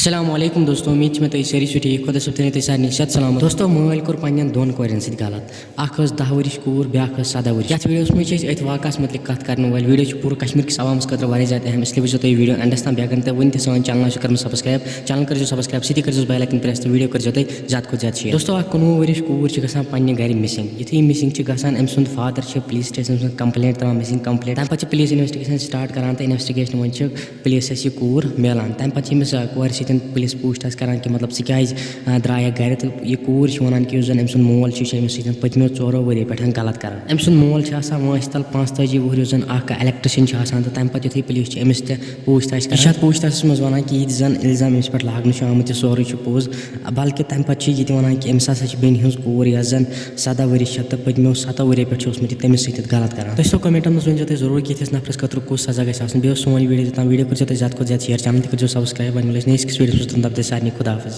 अस्सलाम वालेकुम दोस्तों, उम्मीद छे तुम सारी ठीक खुदा सब थी सारे सत सलामत। दोस्तों माल कोर पन्न दोन कोरन सत गलत, अख 10 वर्ष कूर ब्या 17 वर्ष। ये वीडियोस में अत वाकस मतलब कत कर वीडियो पूरा कश्मीर किस आवाम खतर ज़्यादा अहम, इसलिए वो तुम वीडियो एंडस तक बेगन तो वन सान चैनल कर सब्सक्राइब, चैनल कर सब्सक्राइब सी कर बेल आइकन प्रेस तो वीडियो कर ज़्यादा खुद ज़्यादा शेयर। दोस्तों 19 वर्ष कूर ग पन्ने घर मिसिंग, युथे मिसिंग गसान अम सुंद फादर पुलिस स्टेशन में कंप्लेंट तरान मिसिंग कंप्लेंट, तम पे पुलिस इन्वेस्टिगेशन स्टार्ट करान तो इन्वेस्टिगेशन मन पुलिस यह कूर मिलान, तम पे कोर सत पुलिस पूछताछ करान कि मतलब सह द्राय घर तो यह कूर वन कि अम सुंद मोल पत्मो 4 वरी पे गलत करान। अम सुंद मोल वास तल 45 वुहर जन इलेक्ट्रिशियन तो तम पे युथे पुलिस अमिस पूछताछ कर पूछताछ मज वन कि यह जन इल्जाम अमिस पे लागन आमुत सोरे पोज, बल्कि तम पे ये वन कि अमिस हसा बेन हज कूर यह जन 17 वरी तो पत्मो 7 वरी पे तमिस सत गलत करान। तुम कमेंटन में वन तुम जरूर कि नफरस खतर कुछ सजा गई सोन वीडियो कर ज़्यादा खुद ज़्यादा शेयर, चैनल कर सब्सक्राइब वन नई वीडियो तब सारे खुदा हाफिज़।